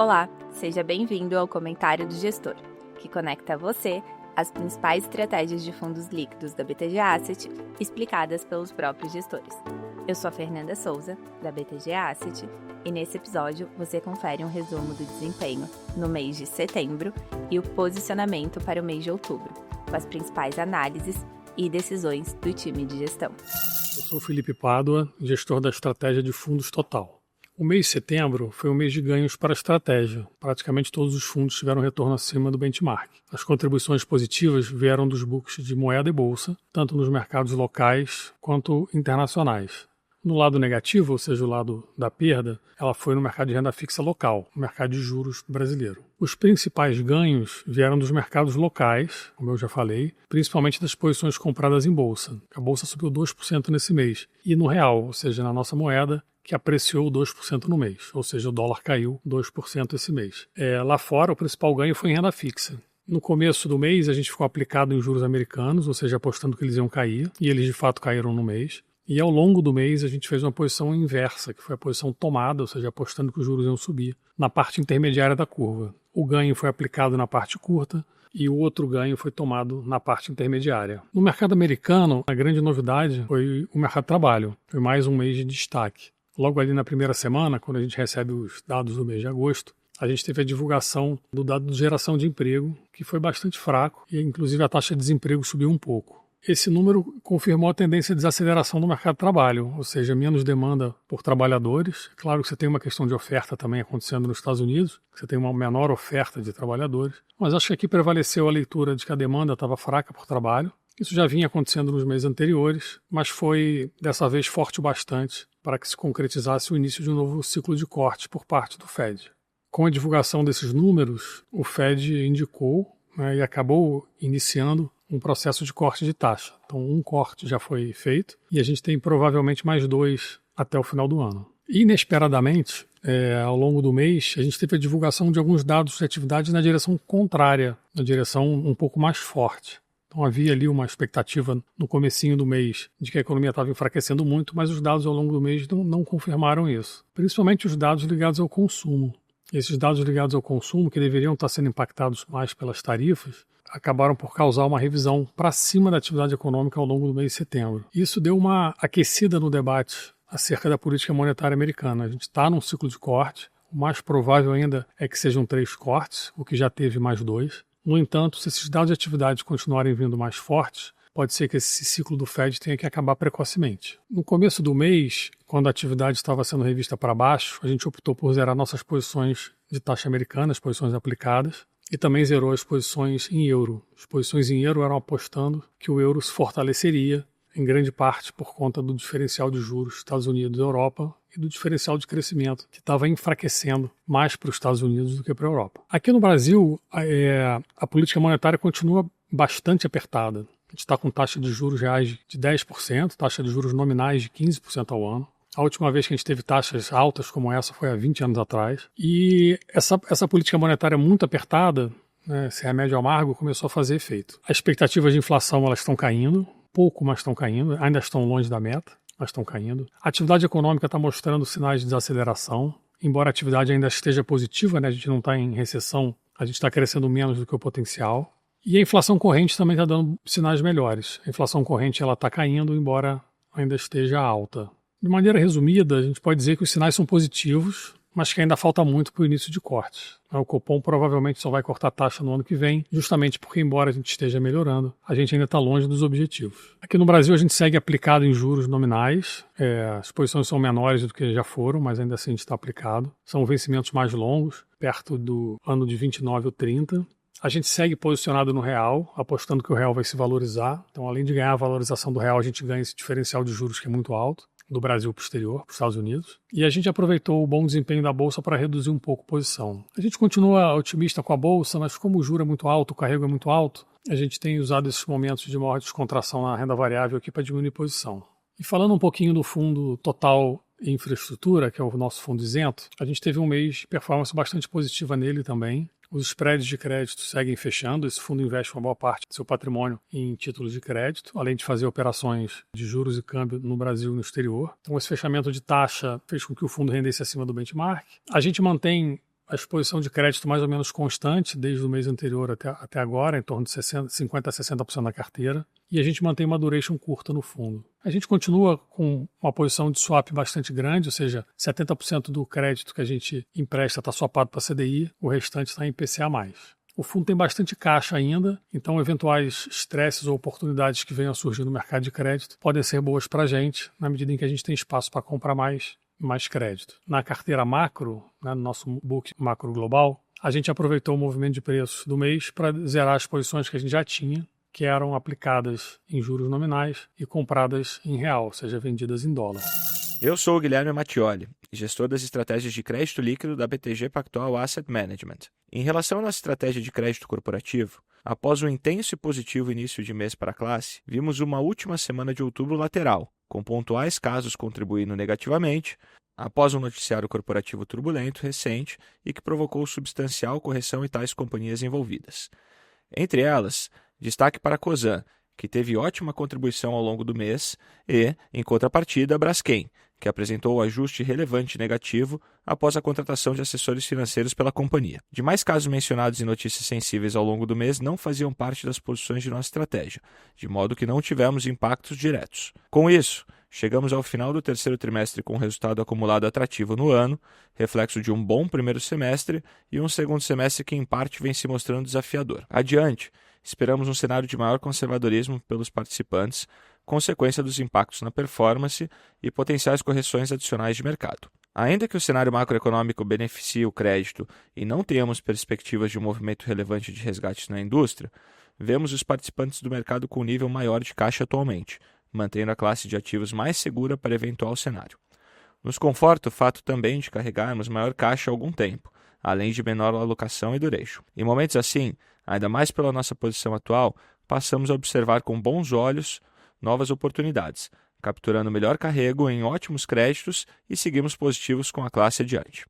Olá, seja bem-vindo ao Comentário do Gestor, que conecta você às principais estratégias de fundos líquidos da BTG Asset, explicadas pelos próprios gestores. Eu sou a Fernanda Souza, da BTG Asset, e nesse episódio você confere um resumo do desempenho no mês de setembro e o posicionamento para o mês de outubro, com as principais análises e decisões do time de gestão. Eu sou Felipe Pádua, gestor da estratégia de fundos Total. O mês de setembro foi um mês de ganhos para a estratégia. Praticamente todos os fundos tiveram retorno acima do benchmark. As contribuições positivas vieram dos books de moeda e bolsa, tanto nos mercados locais quanto internacionais. No lado negativo, ou seja, o lado da perda, ela foi no mercado de renda fixa local, o mercado de juros brasileiro. Os principais ganhos vieram dos mercados locais, como eu já falei, principalmente das posições compradas em bolsa. A bolsa subiu 2% nesse mês. E no real, ou seja, na nossa moeda, que apreciou 2% no mês, ou seja, o dólar caiu 2% esse mês. Lá fora, o principal ganho foi em renda fixa. No começo do mês, a gente ficou aplicado em juros americanos, ou seja, apostando que eles iam cair, e eles de fato caíram no mês. E ao longo do mês, a gente fez uma posição inversa, que foi a posição tomada, ou seja, apostando que os juros iam subir, na parte intermediária da curva. O ganho foi aplicado na parte curta, e o outro ganho foi tomado na parte intermediária. No mercado americano, a grande novidade foi o mercado de trabalho. Foi mais um mês de destaque. Logo ali na primeira semana, quando a gente recebe os dados do mês de agosto, a gente teve a divulgação do dado de geração de emprego, que foi bastante fraco, e inclusive a taxa de desemprego subiu um pouco. Esse número confirmou a tendência de desaceleração do mercado de trabalho, ou seja, menos demanda por trabalhadores. Claro que você tem uma questão de oferta também acontecendo nos Estados Unidos, você tem uma menor oferta de trabalhadores, mas acho que aqui prevaleceu a leitura de que a demanda estava fraca por trabalho. Isso já vinha acontecendo nos meses anteriores, mas foi dessa vez forte o bastante para que se concretizasse o início de um novo ciclo de cortes por parte do Fed. Com a divulgação desses números, o Fed indicou e acabou iniciando um processo de corte de taxa. Então, um corte já foi feito e a gente tem provavelmente mais 2 até o final do ano. Inesperadamente, ao longo do mês, a gente teve a divulgação de alguns dados de atividade na direção contrária, na direção um pouco mais forte. Então havia ali uma expectativa no comecinho do mês de que a economia estava enfraquecendo muito, mas os dados ao longo do mês não confirmaram isso. Principalmente os dados ligados ao consumo. Esses dados ligados ao consumo, que deveriam estar sendo impactados mais pelas tarifas, acabaram por causar uma revisão para cima da atividade econômica ao longo do mês de setembro. Isso deu uma aquecida no debate acerca da política monetária americana. A gente está num ciclo de corte. O mais provável ainda é que sejam 3 cortes, o que já teve mais 2. No entanto, se esses dados de atividade continuarem vindo mais fortes, pode ser que esse ciclo do Fed tenha que acabar precocemente. No começo do mês, quando a atividade estava sendo revista para baixo, a gente optou por zerar nossas posições de taxa americana, as posições aplicadas, e também zerou as posições em euro. As posições em euro eram apostando que o euro se fortaleceria, em grande parte por conta do diferencial de juros Estados Unidos e Europa e do diferencial de crescimento que estava enfraquecendo mais para os Estados Unidos do que para a Europa. Aqui no Brasil, a política monetária continua bastante apertada. A gente está com taxa de juros reais de 10%, taxa de juros nominais de 15% ao ano. A última vez que a gente teve taxas altas como essa foi há 20 anos atrás. E essa política monetária muito apertada, esse remédio amargo, começou a fazer efeito. As expectativas de inflação elas estão caindo, pouco, mas estão caindo, ainda estão longe da meta, mas estão caindo. A atividade econômica está mostrando sinais de desaceleração, embora a atividade ainda esteja positiva, a gente não está em recessão, a gente está crescendo menos do que o potencial. E a inflação corrente também está dando sinais melhores. A inflação corrente está caindo, embora ainda esteja alta. De maneira resumida, a gente pode dizer que os sinais são positivos, mas que ainda falta muito para o início de cortes. O Copom provavelmente só vai cortar a taxa no ano que vem, justamente porque, embora a gente esteja melhorando, a gente ainda está longe dos objetivos. Aqui no Brasil, a gente segue aplicado em juros nominais. As posições são menores do que já foram, mas ainda assim a gente está aplicado. São vencimentos mais longos, perto do ano de 29 ou 30. A gente segue posicionado no real, apostando que o real vai se valorizar. Então, além de ganhar a valorização do real, a gente ganha esse diferencial de juros que é muito alto, do Brasil para o exterior, para os Estados Unidos. E a gente aproveitou o bom desempenho da Bolsa para reduzir um pouco a posição. A gente continua otimista com a Bolsa, mas como o juro é muito alto, o carrego é muito alto, a gente tem usado esses momentos de maior descontração na renda variável aqui para diminuir a posição. E falando um pouquinho do fundo Total Infraestrutura, que é o nosso fundo isento, a gente teve um mês de performance bastante positiva nele também. Os spreads de crédito seguem fechando. Esse fundo investe uma boa parte do seu patrimônio em títulos de crédito, além de fazer operações de juros e câmbio no Brasil e no exterior. Então, esse fechamento de taxa fez com que o fundo rendesse acima do benchmark. A gente mantém a exposição de crédito mais ou menos constante desde o mês anterior até agora, em torno de 50% a 60% da carteira, e a gente mantém uma duration curta no fundo. A gente continua com uma posição de swap bastante grande, ou seja, 70% do crédito que a gente empresta está swapado para CDI, o restante está em IPCA+. O fundo tem bastante caixa ainda, então eventuais estresses ou oportunidades que venham a surgir no mercado de crédito podem ser boas para a gente, na medida em que a gente tem espaço para comprar mais crédito. Na carteira macro, no nosso book macro global, a gente aproveitou o movimento de preços do mês para zerar as posições que a gente já tinha, que eram aplicadas em juros nominais e compradas em real, ou seja, vendidas em dólar. Eu sou o Guilherme Mattioli, gestor das estratégias de crédito líquido da BTG Pactual Asset Management. Em relação à nossa estratégia de crédito corporativo, após um intenso e positivo início de mês para a classe, vimos uma última semana de outubro lateral, com pontuais casos contribuindo negativamente, após um noticiário corporativo turbulento recente e que provocou substancial correção em tais companhias envolvidas. Entre elas, destaque para a Cosan, que teve ótima contribuição ao longo do mês, e, em contrapartida, a Braskem, que apresentou o ajuste relevante negativo após a contratação de assessores financeiros pela companhia. Demais casos mencionados em notícias sensíveis ao longo do mês não faziam parte das posições de nossa estratégia, de modo que não tivemos impactos diretos. Com isso, chegamos ao final do terceiro trimestre com um resultado acumulado atrativo no ano, reflexo de um bom primeiro semestre e um segundo semestre que em parte vem se mostrando desafiador. Adiante, esperamos um cenário de maior conservadorismo pelos participantes, consequência dos impactos na performance e potenciais correções adicionais de mercado. Ainda que o cenário macroeconômico beneficie o crédito e não tenhamos perspectivas de um movimento relevante de resgates na indústria, vemos os participantes do mercado com um nível maior de caixa atualmente, mantendo a classe de ativos mais segura para eventual cenário. Nos conforta o fato também de carregarmos maior caixa há algum tempo, além de menor alocação e duration. Em momentos assim, ainda mais pela nossa posição atual, passamos a observar com bons olhos novas oportunidades, capturando melhor carrego em ótimos créditos e seguimos positivos com a classe adiante.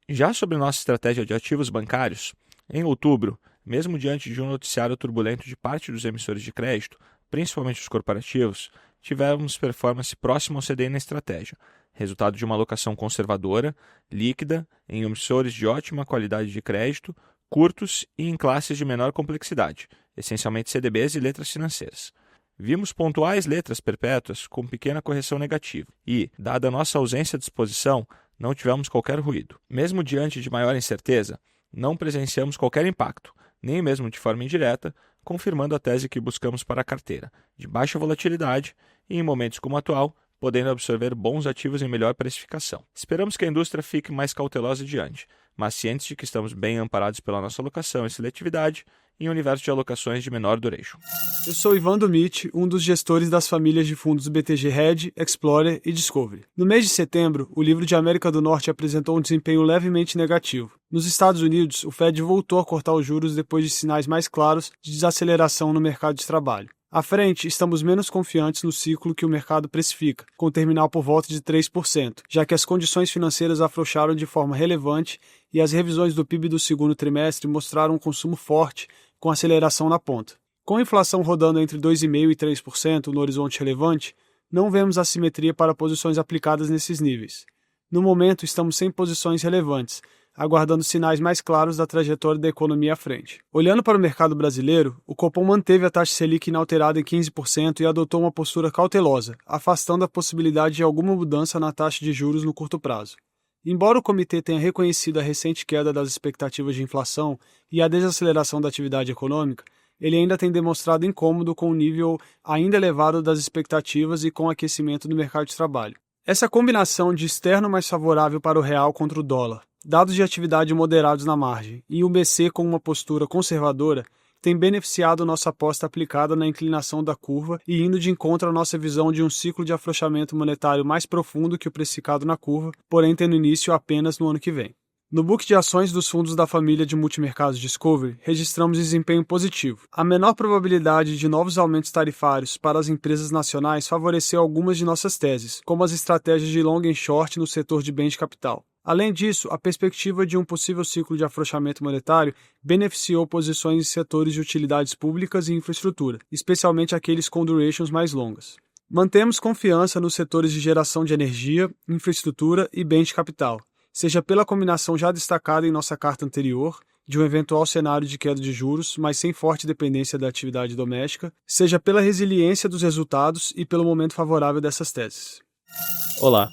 Já sobre nossa estratégia de ativos bancários, em outubro, mesmo diante de um noticiário turbulento de parte dos emissores de crédito, principalmente os corporativos, tivemos performance próxima ao CDI na estratégia, resultado de uma alocação conservadora, líquida, em emissores de ótima qualidade de crédito, curtos e em classes de menor complexidade, essencialmente CDBs e letras financeiras. Vimos pontuais letras perpétuas com pequena correção negativa e, dada a nossa ausência de exposição, não tivemos qualquer ruído. Mesmo diante de maior incerteza, não presenciamos qualquer impacto, nem mesmo de forma indireta, confirmando a tese que buscamos para a carteira, de baixa volatilidade e, em momentos como o atual, podendo absorver bons ativos em melhor precificação. Esperamos que a indústria fique mais cautelosa adiante, mas cientes de que estamos bem amparados pela nossa alocação e seletividade em um universo de alocações de menor duration. Eu sou Ivan Dumit, um dos gestores das famílias de fundos BTG Red, Explorer e Discovery. No mês de setembro, o livro de América do Norte apresentou um desempenho levemente negativo. Nos Estados Unidos, o Fed voltou a cortar os juros depois de sinais mais claros de desaceleração no mercado de trabalho. À frente, estamos menos confiantes no ciclo que o mercado precifica, com o terminal por volta de 3%, já que as condições financeiras afrouxaram de forma relevante e as revisões do PIB do segundo trimestre mostraram um consumo forte, com aceleração na ponta. Com a inflação rodando entre 2,5% e 3% no horizonte relevante, não vemos assimetria para posições aplicadas nesses níveis. No momento, estamos sem posições relevantes, aguardando sinais mais claros da trajetória da economia à frente. Olhando para o mercado brasileiro, o Copom manteve a taxa Selic inalterada em 15% e adotou uma postura cautelosa, afastando a possibilidade de alguma mudança na taxa de juros no curto prazo. Embora o comitê tenha reconhecido a recente queda das expectativas de inflação e a desaceleração da atividade econômica, ele ainda tem demonstrado incômodo com o nível ainda elevado das expectativas e com o aquecimento do mercado de trabalho. Essa combinação de externo mais favorável para o real contra o dólar, dados de atividade moderados na margem e o BC com uma postura conservadora tem beneficiado nossa aposta aplicada na inclinação da curva e indo de encontro à nossa visão de um ciclo de afrouxamento monetário mais profundo que o precificado na curva, porém tendo início apenas no ano que vem. No book de ações dos fundos da família de multimercados Discovery, registramos desempenho positivo. A menor probabilidade de novos aumentos tarifários para as empresas nacionais favoreceu algumas de nossas teses, como as estratégias de long e short no setor de bens de capital. Além disso, a perspectiva de um possível ciclo de afrouxamento monetário beneficiou posições em setores de utilidades públicas e infraestrutura, especialmente aqueles com durations mais longas. Mantemos confiança nos setores de geração de energia, infraestrutura e bens de capital, seja pela combinação já destacada em nossa carta anterior, de um eventual cenário de queda de juros, mas sem forte dependência da atividade doméstica, seja pela resiliência dos resultados e pelo momento favorável dessas teses. Olá,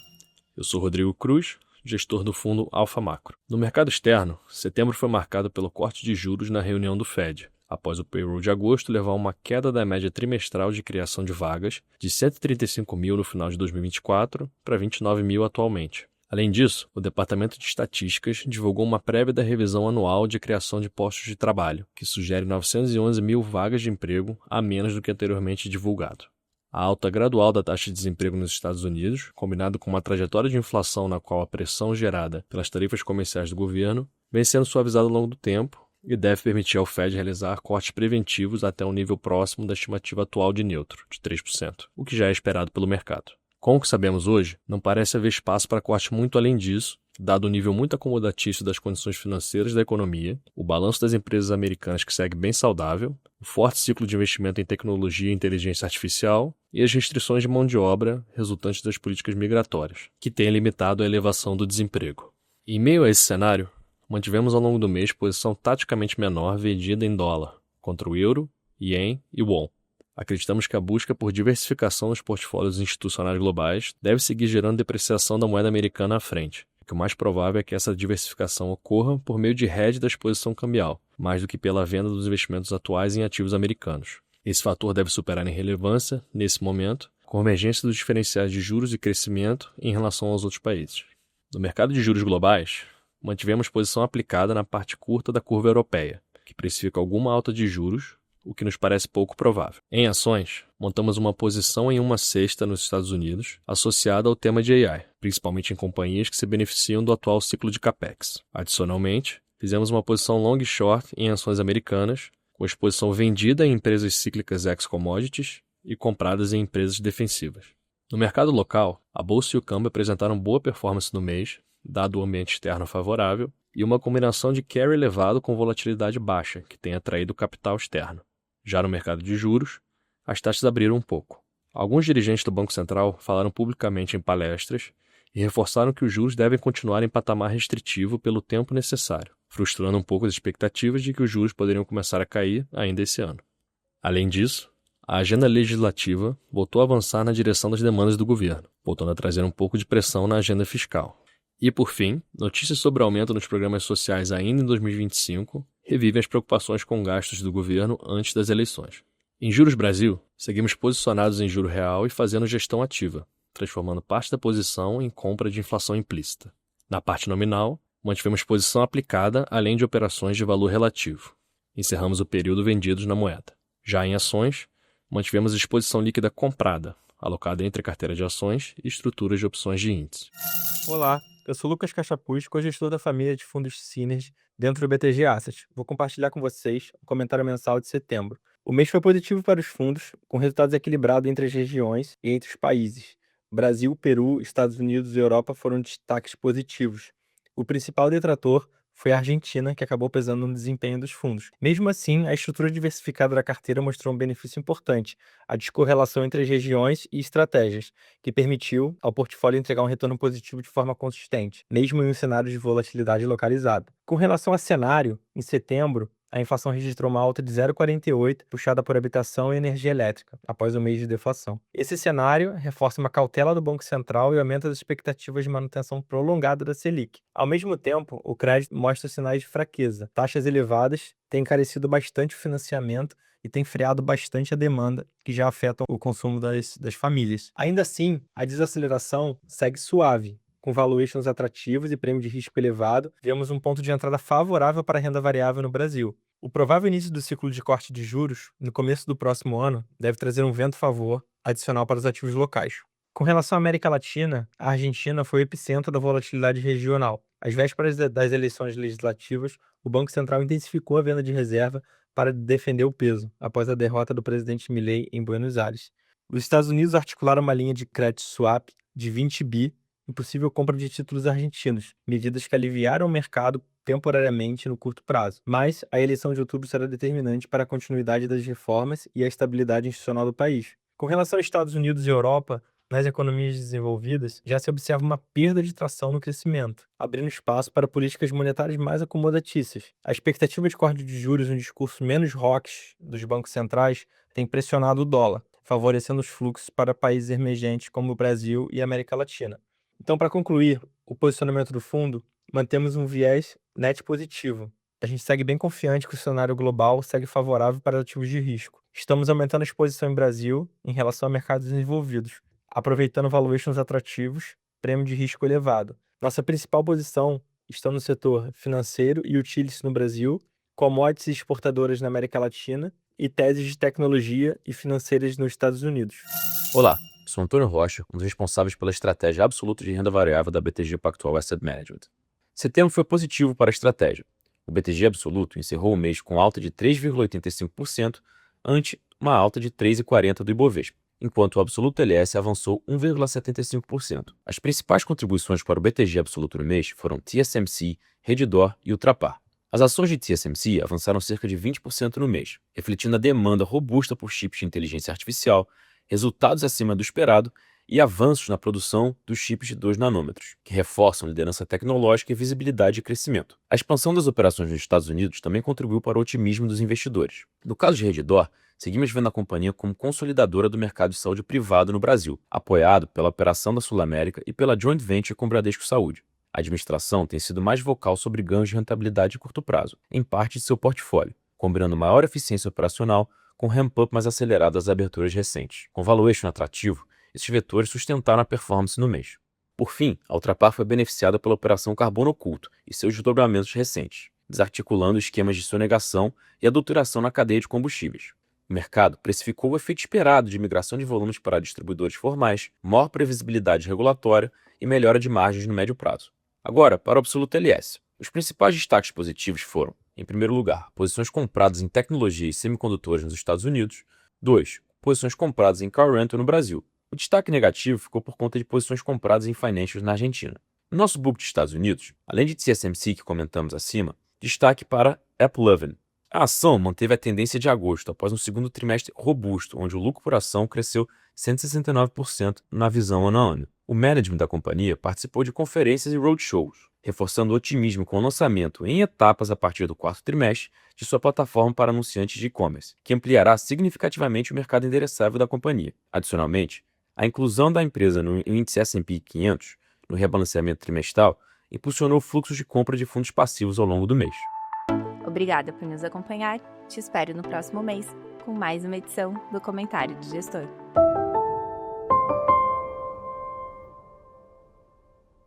eu sou Rodrigo Cruz, gestor do fundo Alfa Macro. No mercado externo, setembro foi marcado pelo corte de juros na reunião do Fed, após o payroll de agosto levar a uma queda da média trimestral de criação de vagas de 135 mil no final de 2024 para 29 mil atualmente. Além disso, o Departamento de Estatísticas divulgou uma prévia da revisão anual de criação de postos de trabalho, que sugere 911 mil vagas de emprego a menos do que anteriormente divulgado. A alta gradual da taxa de desemprego nos Estados Unidos, combinado com uma trajetória de inflação na qual a pressão gerada pelas tarifas comerciais do governo, vem sendo suavizada ao longo do tempo e deve permitir ao Fed realizar cortes preventivos até um nível próximo da estimativa atual de neutro, de 3%, o que já é esperado pelo mercado. Com o que sabemos hoje, não parece haver espaço para corte muito além disso, dado o nível muito acomodatício das condições financeiras da economia, o balanço das empresas americanas que segue bem saudável, o forte ciclo de investimento em tecnologia e inteligência artificial e as restrições de mão de obra resultantes das políticas migratórias, que têm limitado a elevação do desemprego. Em meio a esse cenário, mantivemos ao longo do mês posição taticamente menor vendida em dólar, contra o euro, ien e won. Acreditamos que a busca por diversificação nos portfólios institucionais globais deve seguir gerando depreciação da moeda americana à frente, que o mais provável é que essa diversificação ocorra por meio de hedge da exposição cambial, mais do que pela venda dos investimentos atuais em ativos americanos. Esse fator deve superar em relevância, nesse momento, com a emergência dos diferenciais de juros e crescimento em relação aos outros países. No mercado de juros globais, mantivemos posição aplicada na parte curta da curva europeia, que precifica alguma alta de juros, o que nos parece pouco provável. Em ações, montamos uma posição em 1/6 nos Estados Unidos, associada ao tema de AI, principalmente em companhias que se beneficiam do atual ciclo de capex. Adicionalmente, fizemos uma posição long e short em ações americanas, com exposição vendida em empresas cíclicas ex-commodities e compradas em empresas defensivas. No mercado local, a bolsa e o câmbio apresentaram boa performance no mês, dado o ambiente externo favorável, e uma combinação de carry elevado com volatilidade baixa, que tem atraído capital externo. Já no mercado de juros, as taxas abriram um pouco. Alguns dirigentes do Banco Central falaram publicamente em palestras e reforçaram que os juros devem continuar em patamar restritivo pelo tempo necessário, frustrando um pouco as expectativas de que os juros poderiam começar a cair ainda esse ano. Além disso, a agenda legislativa voltou a avançar na direção das demandas do governo, voltando a trazer um pouco de pressão na agenda fiscal. E, por fim, notícias sobre aumento nos programas sociais ainda em 2025 revivem as preocupações com gastos do governo antes das eleições. Em Juros Brasil, seguimos posicionados em juro real e fazendo gestão ativa, transformando parte da posição em compra de inflação implícita. Na parte nominal, mantivemos posição aplicada além de operações de valor relativo. Encerramos o período vendidos na moeda. Já em ações, mantivemos exposição líquida comprada, alocada entre a carteira de ações e estruturas de opções de índice. Olá, eu sou Lucas Cachapuz, co-gestor da família de fundos Synergy dentro do BTG Asset. Vou compartilhar com vocês o comentário mensal de setembro. O mês foi positivo para os fundos, com resultados equilibrados entre as regiões e entre os países. Brasil, Peru, Estados Unidos e Europa foram destaques positivos. O principal detrator foi a Argentina, que acabou pesando no desempenho dos fundos. Mesmo assim, a estrutura diversificada da carteira mostrou um benefício importante, a descorrelação entre as regiões e estratégias, que permitiu ao portfólio entregar um retorno positivo de forma consistente, mesmo em um cenário de volatilidade localizada. Com relação a cenário, em setembro, a inflação registrou uma alta de 0,48, puxada por habitação e energia elétrica, após o mês de deflação. Esse cenário reforça uma cautela do Banco Central e aumenta as expectativas de manutenção prolongada da Selic. Ao mesmo tempo, o crédito mostra sinais de fraqueza. Taxas elevadas têm encarecido bastante o financiamento e tem freado bastante a demanda, que já afeta o consumo das famílias. Ainda assim, a desaceleração segue suave. Com valuations atrativos e prêmio de risco elevado, vemos um ponto de entrada favorável para a renda variável no Brasil. O provável início do ciclo de corte de juros, no começo do próximo ano, deve trazer um vento favor adicional para os ativos locais. Com relação à América Latina, a Argentina foi o epicentro da volatilidade regional. Às vésperas das eleições legislativas, o Banco Central intensificou a venda de reserva para defender o peso, após a derrota do presidente Milei em Buenos Aires. Os Estados Unidos articularam uma linha de crédito swap de 20 bi e possível compra de títulos argentinos, medidas que aliviaram o mercado temporariamente no curto prazo. Mas a eleição de outubro será determinante para a continuidade das reformas e a estabilidade institucional do país. Com relação aos Estados Unidos e Europa, nas economias desenvolvidas, já se observa uma perda de tração no crescimento, abrindo espaço para políticas monetárias mais acomodatícias. A expectativa de corte de juros e um discurso menos hawkish dos bancos centrais tem pressionado o dólar, favorecendo os fluxos para países emergentes como o Brasil e a América Latina. Então, para concluir, o posicionamento do fundo, mantemos um viés net positivo. A gente segue bem confiante que o cenário global segue favorável para ativos de risco. Estamos aumentando a exposição em Brasil em relação a mercados desenvolvidos, aproveitando valuations atrativos, prêmio de risco elevado. Nossa principal posição está no setor financeiro e utilities no Brasil, commodities exportadoras na América Latina e teses de tecnologia e financeiras nos Estados Unidos. Olá, sou Antônio Rocha, um dos responsáveis pela estratégia absoluta de renda variável da BTG Pactual Asset Management. Setembro foi positivo para a estratégia. O BTG Absoluto encerrou o mês com alta de 3,85%, ante uma alta de 3,40% do Ibovespa, enquanto o Absoluto LS avançou 1,75%. As principais contribuições para o BTG Absoluto no mês foram TSMC, Redditor e Ultrapar. As ações de TSMC avançaram cerca de 20% no mês, refletindo a demanda robusta por chips de inteligência artificial, resultados acima do esperado e avanços na produção dos chips de 2 nanômetros, que reforçam liderança tecnológica e visibilidade de crescimento. A expansão das operações nos Estados Unidos também contribuiu para o otimismo dos investidores. No caso de Redditor, seguimos vendo a companhia como consolidadora do mercado de saúde privado no Brasil, apoiado pela operação da Sul América e pela joint venture com o Bradesco Saúde. A administração tem sido mais vocal sobre ganhos de rentabilidade de curto prazo, em parte de seu portfólio, combinando maior eficiência operacional com ramp-up mais acelerado das aberturas recentes. Com valuation atrativo, esses vetores sustentaram a performance no mês. Por fim, a Ultrapar foi beneficiada pela operação Carbono Oculto e seus desdobramentos recentes, desarticulando esquemas de sonegação e adulteração na cadeia de combustíveis. O mercado precificou o efeito esperado de migração de volumes para distribuidores formais, maior previsibilidade regulatória e melhora de margens no médio prazo. Agora, para o Absoluto LS. Os principais destaques positivos foram, em primeiro lugar, posições compradas em tecnologia e semicondutores nos Estados Unidos. 2. Posições compradas em car rental no Brasil. O destaque negativo ficou por conta de posições compradas em financials na Argentina. No nosso book dos Estados Unidos, além de TSMC que comentamos acima, destaque para AppLovin. A ação manteve a tendência de agosto após um segundo trimestre robusto, onde o lucro por ação cresceu 169% na visão ano a ano. O management da companhia participou de conferências e roadshows, reforçando o otimismo com o lançamento em etapas a partir do quarto trimestre de sua plataforma para anunciantes de e-commerce, que ampliará significativamente o mercado endereçável da companhia. Adicionalmente, a inclusão da empresa no índice S&P 500, no rebalanceamento trimestral, impulsionou fluxos de compra de fundos passivos ao longo do mês. Obrigada por nos acompanhar. Te espero no próximo mês com mais uma edição do Comentário do Gestor.